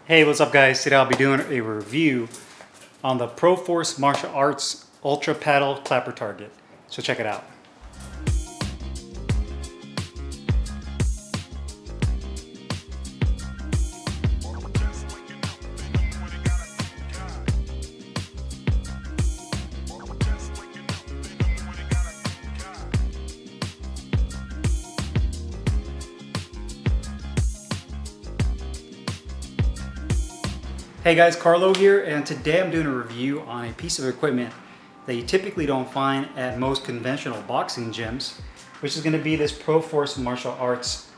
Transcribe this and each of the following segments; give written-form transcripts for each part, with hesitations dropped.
Hey, what's up guys? Today I'll be doing a review on the Proforce Martial Arts Ultra Paddle Clapper Target. So check it out. Hey guys, Carlo here, and today I'm doing a review on a piece of equipment that you typically don't find at most conventional boxing gyms, which is going to be this Proforce Martial Arts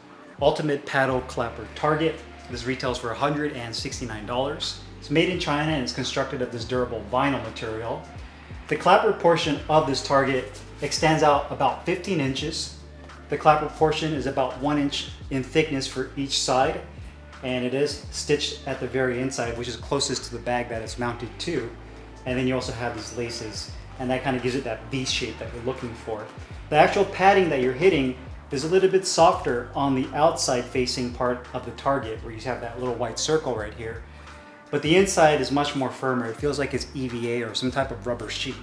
Ultimate Paddle Clapper Target. This retails for $169. It's made in China and it's constructed of this durable vinyl material. The clapper portion of this target extends out about 15 inches. The clapper portion is about 1 inch in thickness for each side, and it is stitched at the very inside, which is closest to the bag that it's mounted to. And then you also have these laces, and that kind of gives it that V shape that you're looking for. The actual padding that you're hitting is a little bit softer on the outside facing part of the target, where you have that little white circle right here. But the inside is much more firmer. It feels like it's EVA or some type of rubber sheet.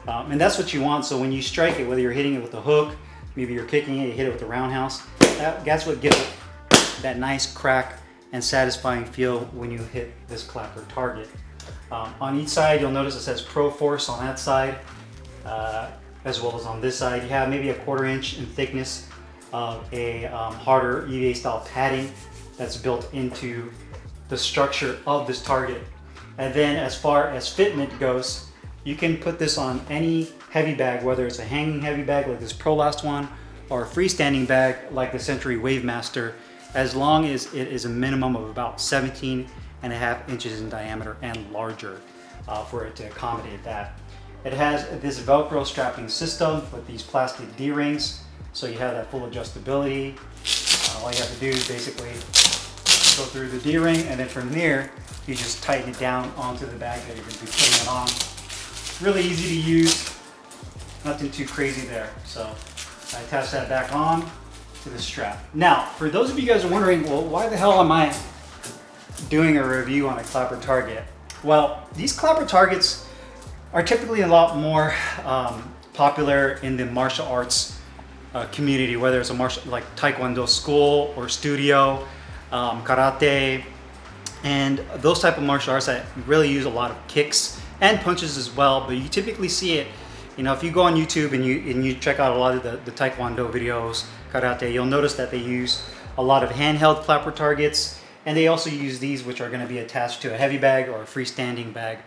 And that's what you want, so when you strike it, whether you're hitting it with a hook, maybe you're kicking it, you hit it with a roundhouse, that's what gives it that nice crack and satisfying feel when you hit this clapper target. On each side, you'll notice it says Proforce on that side, as well as on this side. You have maybe a 1/4 inch in thickness of a harder EVA style padding that's built into the structure of this target. And then as far as fitment goes, you can put this on any heavy bag, whether it's a hanging heavy bag like this ProLast one, or a freestanding bag like the Century Wavemaster, as long as it is a minimum of about 17.5 inches in diameter and larger for it to accommodate that. It has this Velcro strapping system with these plastic D-rings, so you have that full adjustability. All you have to do is basically go through the D-ring, and then from there, you just tighten it down onto the bag that you're going to be putting it on. Really easy to use, nothing too crazy there. So I attach that back on to the strap. Now, for those of you guys who are wondering, well, why the hell am I doing a review on a clapper target? Well, these clapper targets are typically a lot more popular in the martial arts community, whether it's a martial like Taekwondo school or studio, karate, and those type of martial arts that really use a lot of kicks and punches as well. But you typically see it, you know, if you go on YouTube and you check out a lot of the Taekwondo videos, karate, you'll notice that they use a lot of handheld clapper targets, and they also use these, which are going to be attached to a heavy bag or a freestanding bag,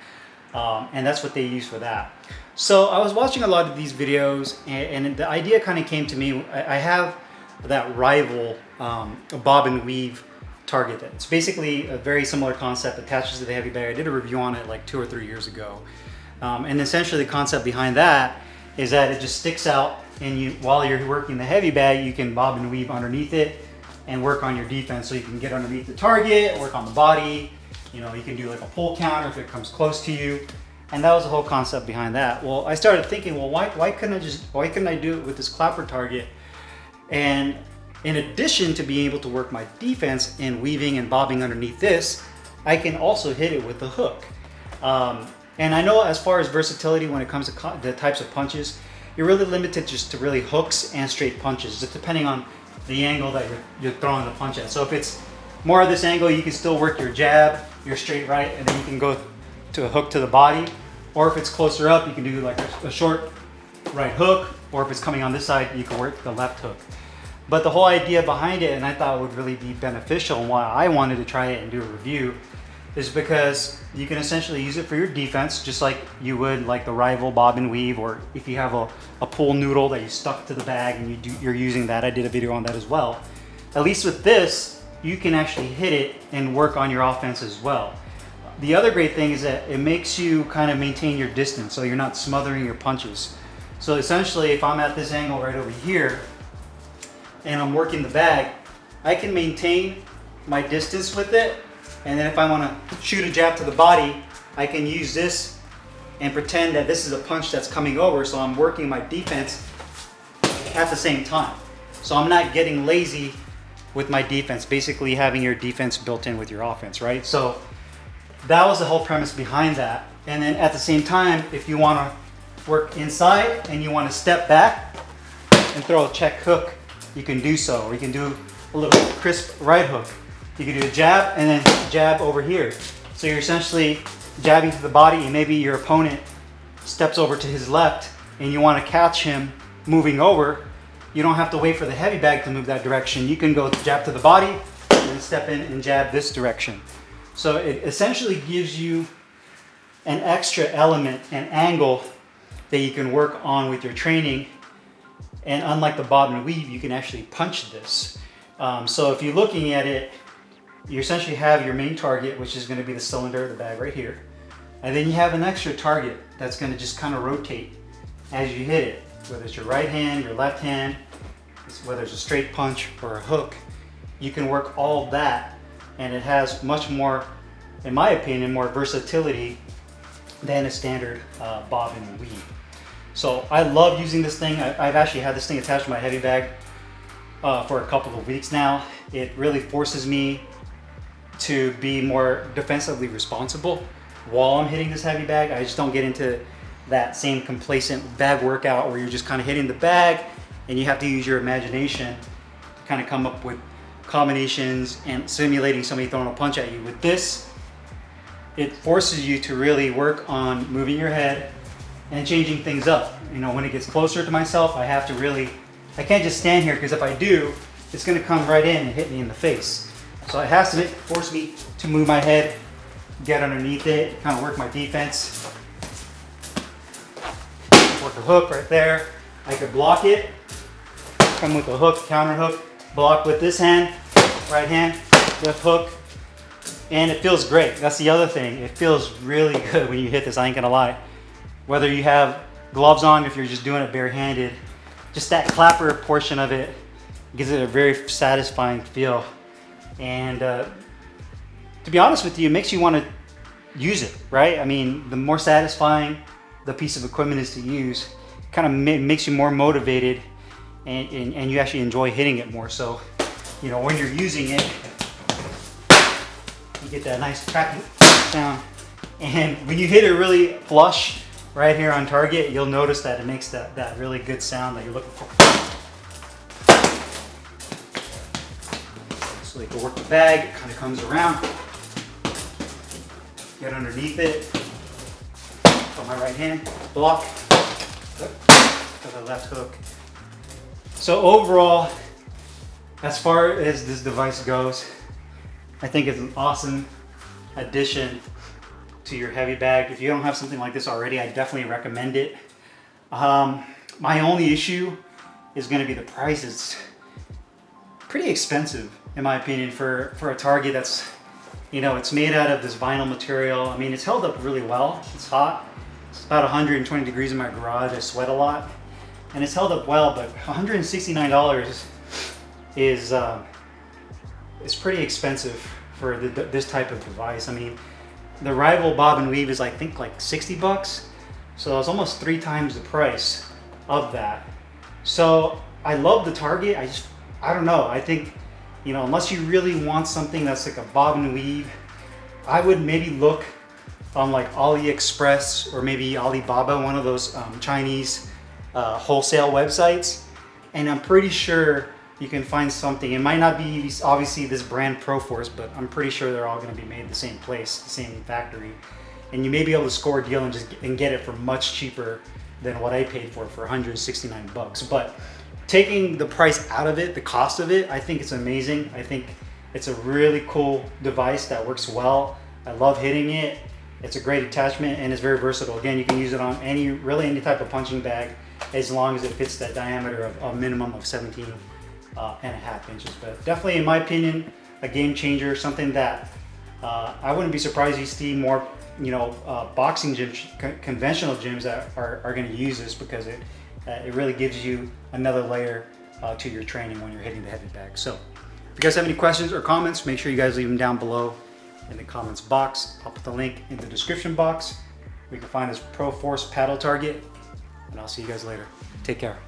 and that's what they use for that. So I was watching a lot of these videos, and the idea kind of came to me. I have that rival bob and weave target. It's basically a very similar concept, attaches to the heavy bag. I did a review on it like 2 or 3 years ago. And essentially the concept behind that is that it just sticks out, and while you're working the heavy bag, you can bob and weave underneath it and work on your defense. So you can get underneath the target, work on the body, you know, you can do like a pull counter if it comes close to you. And that was the whole concept behind that. Well, I started thinking, well, why couldn't I do it with this clapper target? And in addition to being able to work my defense in weaving and bobbing underneath this, I can also hit it with the hook. And I know as far as versatility when it comes to the types of punches, you're really limited just to really hooks and straight punches, just depending on the angle that you're throwing the punch at. So if it's more of this angle, you can still work your jab, your straight right, and then you can go to a hook to the body. Or if it's closer up, you can do like a short right hook, or if it's coming on this side, you can work the left hook. But the whole idea behind it, and I thought would really be beneficial, and why I wanted to try it and do a review, is because you can essentially use it for your defense, just like you would like the rival bob and weave, or if you have a pool noodle that you stuck to the bag and you're using that. I did a video on that as well. At least with this, you can actually hit it and work on your offense as well. The other great thing is that it makes you kind of maintain your distance, so you're not smothering your punches. So essentially, if I'm at this angle right over here and I'm working the bag, I can maintain my distance with it. And then if I want to shoot a jab to the body, I can use this and pretend that this is a punch that's coming over, so I'm working my defense at the same time. So I'm not getting lazy with my defense, basically having your defense built in with your offense, right? So that was the whole premise behind that. And then at the same time, if you want to work inside and you want to step back and throw a check hook, you can do so. Or you can do a little crisp right hook. You can do a jab and then jab over here. So you're essentially jabbing to the body, and maybe your opponent steps over to his left and you want to catch him moving over. You don't have to wait for the heavy bag to move that direction. You can go jab to the body and then step in and jab this direction. So it essentially gives you an extra element and angle that you can work on with your training. And unlike the bob and weave, you can actually punch this. So if you're looking at it, you essentially have your main target, which is going to be the cylinder of the bag right here. And then you have an extra target that's going to just kind of rotate as you hit it, whether it's your right hand, your left hand, whether it's a straight punch or a hook. You can work all of that, and it has much more, in my opinion, more versatility than a standard bob and weave. So I love using this thing. I've actually had this thing attached to my heavy bag for a couple of weeks now. It really forces me to be more defensively responsible while I'm hitting this heavy bag. I just don't get into that same complacent bag workout where you're just kind of hitting the bag and you have to use your imagination to kind of come up with combinations and simulating somebody throwing a punch at you. With this, it forces you to really work on moving your head and changing things up. You know, when it gets closer to myself, I have to really, I can't just stand here, because if I do, it's gonna come right in and hit me in the face. So it has to force me to move my head, get underneath it, kind of work my defense. Work a hook right there. I could block it, come with a hook, counter hook, block with this hand, right hand, left hook, and it feels great. That's the other thing. It feels really good when you hit this, I ain't gonna lie. Whether you have gloves on, if you're just doing it barehanded, just that clapper portion of it gives it a very satisfying feel. And to be honest with you, it makes you want to use it, right? I mean, the more satisfying the piece of equipment is to use, kind of makes you more motivated, and you actually enjoy hitting it more. So, you know, when you're using it, you get that nice cracking sound. And when you hit it really flush right here on target, you'll notice that it makes that really good sound that you're looking for. So you can work the bag, it kind of comes around, get underneath it, put my right hand, block, to the left hook. So overall, as far as this device goes, I think it's an awesome addition to your heavy bag. If you don't have something like this already, I definitely recommend it. My only issue is going to be the price. It's pretty expensive, in my opinion, for a target that's, you know, it's made out of this vinyl material. I mean, it's held up really well. It's hot. It's about 120 degrees in my garage. I sweat a lot, and it's held up well. But $169 is pretty expensive for this type of device. I mean, the rival bob and weave is, I think, like 60 bucks. So it's almost 3 times the price of that. So I love the target. I don't know. I think, you know, unless you really want something that's like a bob and weave, I would maybe look on like AliExpress or maybe Alibaba, one of those Chinese wholesale websites. And I'm pretty sure you can find something. It might not be obviously this brand Proforce, but I'm pretty sure they're all going to be made the same place, the same factory. And you may be able to score a deal and get it for much cheaper than what I paid for 169 bucks. But taking the price out of it, the cost of it, I think it's amazing. I think it's a really cool device that works well. I love hitting it. It's a great attachment and it's very versatile. Again, you can use it on really any type of punching bag, as long as it fits that diameter of a minimum of 17.5 inches. But definitely, in my opinion, a game changer, something that I wouldn't be surprised you see more, you know, boxing gyms, conventional gyms that are going to use this, because it really gives you another layer to your training when you're hitting the heavy bag. So if you guys have any questions or comments, make sure you guys leave them down below in the comments box. I'll put the link in the description box. We can find this Proforce paddle target, and I'll see you guys later. Take care.